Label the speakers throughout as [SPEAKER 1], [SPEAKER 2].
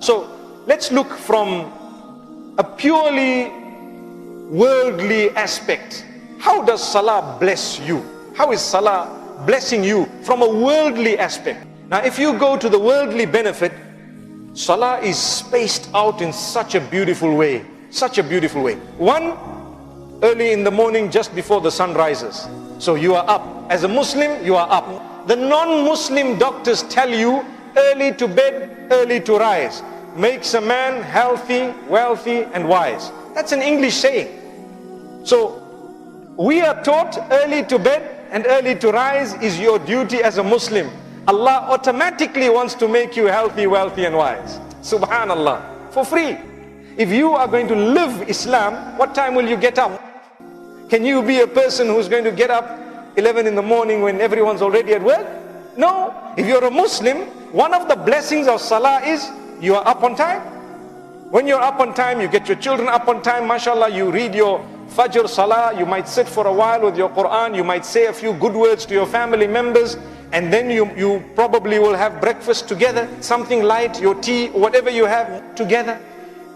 [SPEAKER 1] So let's look from a purely worldly aspect. How does Salah bless you? How is Salah blessing you from a worldly aspect? Now if you go to the worldly benefit, Salah is spaced out in such a beautiful way. Such a beautiful way. One, early in the morning just before the sun rises. So you are up. As a Muslim, you are up. The non-Muslim doctors tell you early to bed, early to rise makes a man healthy, wealthy and wise. That's an English saying. So we are taught early to bed and early to rise is your duty as a Muslim. Allah automatically wants to make you healthy, wealthy and wise. Subhanallah. For free. If you are going to live Islam, what time will you get up? Can you be a person who's going to get up 11 in the morning when everyone's already at work? No. If you're a Muslim, one of the blessings of Salah is you are up on time. When you're up on time, you get your children up on time, mashallah, you read your Fajr Salah, you might sit for a while with your Quran, you might say a few good words to your family members, and then you probably will have breakfast together, something light, your tea, whatever you have together.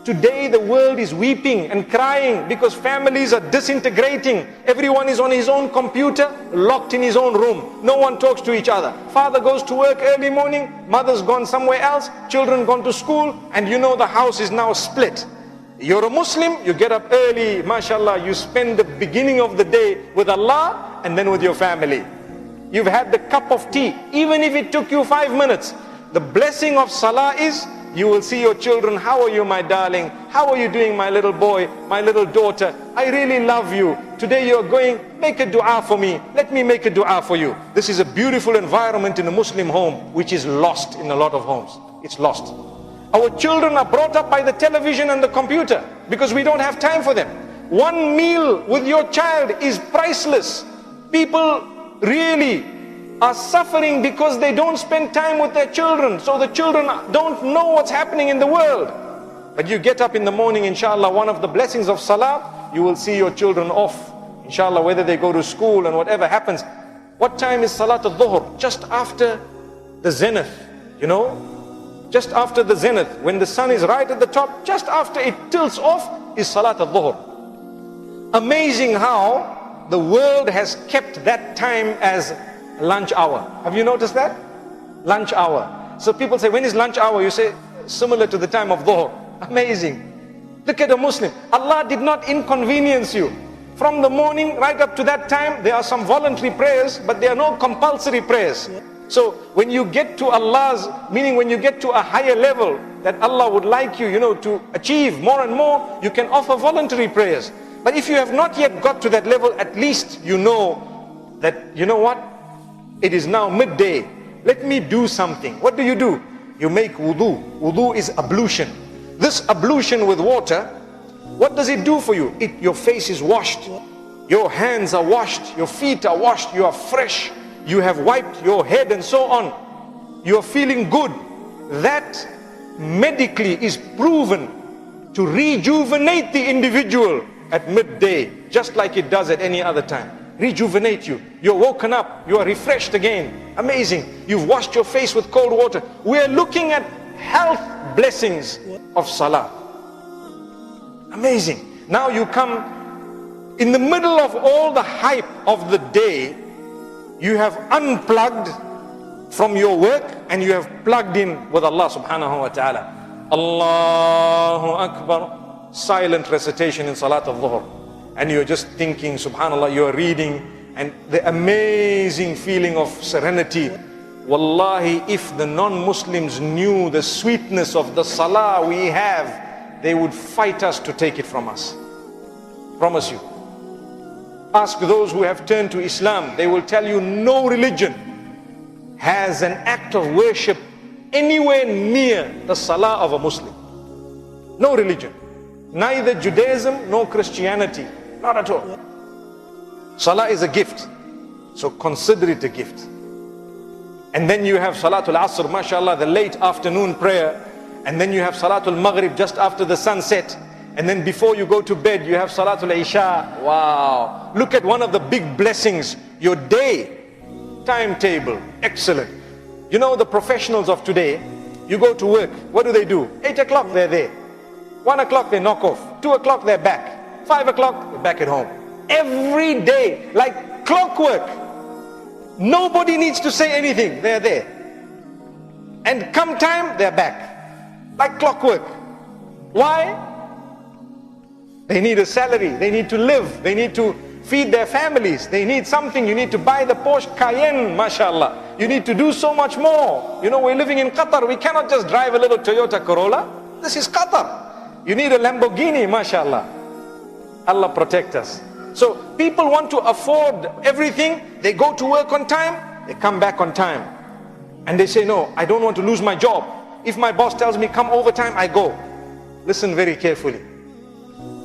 [SPEAKER 1] Today the world is weeping and crying because families are disintegrating. Everyone is on his own computer, locked in his own room. No one talks to each other. Father goes to work early morning, mother's gone somewhere else, children gone to school, and you know the house is now split. You're a Muslim, you get up early, mashallah, you spend the beginning of the day with Allah and then with your family. You've had the cup of tea, even if it took you 5 minutes. The blessing of Salah is, you will see your children, how are you my darling? How are you doing my little boy, my little daughter? I really love you. Today you're going, make a dua for me. Let me make a dua for you. This is a beautiful environment in a Muslim home, which is lost in a lot of homes. It's lost. Our children are brought up by the television and the computer because we don't have time for them. One meal with your child is priceless. People really are suffering because they don't spend time with their children. So the children don't know what's happening in the world. But you get up in the morning, inshallah, one of the blessings of Salah, you will see your children off. Inshallah, whether they go to school and whatever happens. What time is Salat al-Dhuhr? Just after the zenith, you know? Just after the zenith, when the sun is right at the top, just after it tilts off is Salat al-Dhuhr. Amazing how the world has kept that time as lunch hour. Have you noticed that? Lunch hour. So people say, when is lunch hour? You say, similar to the time of Dhuhr. Amazing. Look at a Muslim. Allah did not inconvenience you. From the morning right up to that time, there are some voluntary prayers, but there are no compulsory prayers. So when you get to Allah's, meaning when you get to a higher level that Allah would like you, to achieve more and more, you can offer voluntary prayers. But if you have not yet got to that level, at least you know that, you know what? It is now midday. Let me do something. What do? You make wudu. Wudu is ablution. This ablution with water, what does it do for you? Your face is washed. Your hands are washed. Your feet are washed. You are fresh. You have wiped your head and so on. You are feeling good. That medically is proven to rejuvenate the individual at midday, just like it does at any other time. Rejuvenate you. You're woken up. You are refreshed again. Amazing. You've washed your face with cold water. We are looking at health blessings of Salah. Amazing. Now you come in the middle of all the hype of the day. You have unplugged from your work and you have plugged in with Allah subhanahu wa ta'ala. Allahu Akbar. Silent recitation in Salat al-Dhuhr. And you're just thinking, subhanallah, you're reading, and the amazing feeling of serenity. Wallahi, if the non-Muslims knew the sweetness of the Salah we have, they would fight us to take it from us. Promise you. Ask those who have turned to Islam, they will tell you no religion has an act of worship anywhere near the Salah of a Muslim. No religion. Neither Judaism nor Christianity. Not at all. Salah is a gift. So consider it a gift. And then you have Salatul Asr, mashallah, the late afternoon prayer. And then you have Salatul Maghrib just after the sunset. And then before you go to bed, you have Salatul Isha. Wow. Look at one of the big blessings. Your day timetable. Excellent. You know the professionals of today, You go to work, what do? 8 o'clock they're there. 1 o'clock they knock off. 2 o'clock they're back. 5 o'clock they're back at home. Every day, like clockwork. Nobody needs to say anything, they're there. And come time, they're back. Like clockwork. Why? They need a salary, they need to live, they need to feed their families, they need something. You need to buy the Porsche Cayenne, mashallah. You need to do so much more. You know, we're living in Qatar, we cannot just drive a little Toyota Corolla. This is Qatar. You need a Lamborghini, mashallah. Allah protect us. So people want to afford everything. They go to work on time, they come back on time. And they say, no, I don't want to lose my job. If my boss tells me come overtime, I go. Listen very carefully.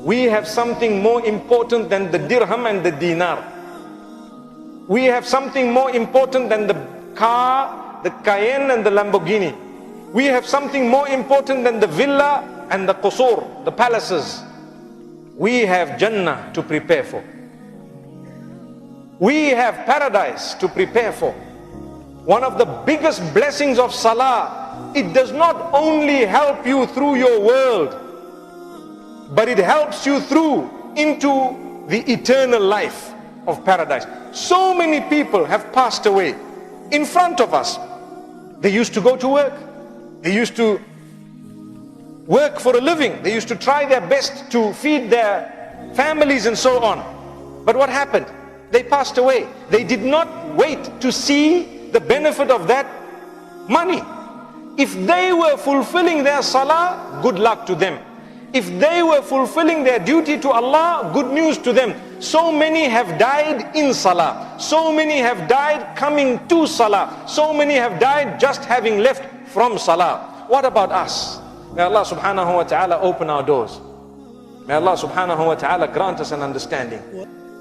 [SPEAKER 1] We have something more important than the dirham and the dinar. We have something more important than the car, the Cayenne and the Lamborghini. We have something more important than the villa and the qusur, the palaces. We have Jannah to prepare for. We have paradise to prepare for. One of the biggest blessings of Salah, it does not only help you through your world, but it helps you through into the eternal life of paradise. So many people have passed away in front of us. They used to go to work. They used to work for a living. They used to try their best to feed their families and so on. But what happened? They passed away. They did not wait to see the benefit of that money. If they were fulfilling their salah, good luck to them. If they were fulfilling their duty to Allah, good news to them. So many have died in salah. So many have died coming to salah. So many have died just having left from salah. What about us? May Allah subhanahu wa ta'ala open our doors. May Allah subhanahu wa ta'ala grant us an understanding.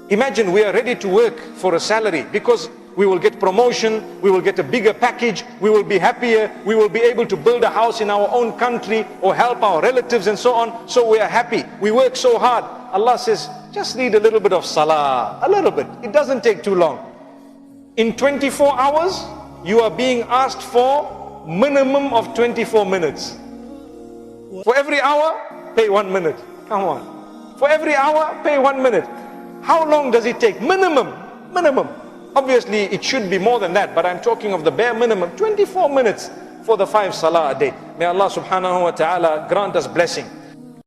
[SPEAKER 1] Imagine we are ready to work for a salary because we will get promotion, we will get a bigger package, we will be happier, we will be able to build a house in our own country or help our relatives and so on. So we are happy, we work so hard. Allah says, just need a little bit of salah, a little bit. It doesn't take too long. In 24 hours, you are being asked for minimum of 24 minutes. For every hour, pay 1 minute. Come on. For every hour, pay 1 minute. How long does it take? Minimum. Obviously, it should be more than that, but I'm talking of the bare minimum, 24 minutes for the 5 salah a day. May Allah subhanahu wa ta'ala grant us blessing.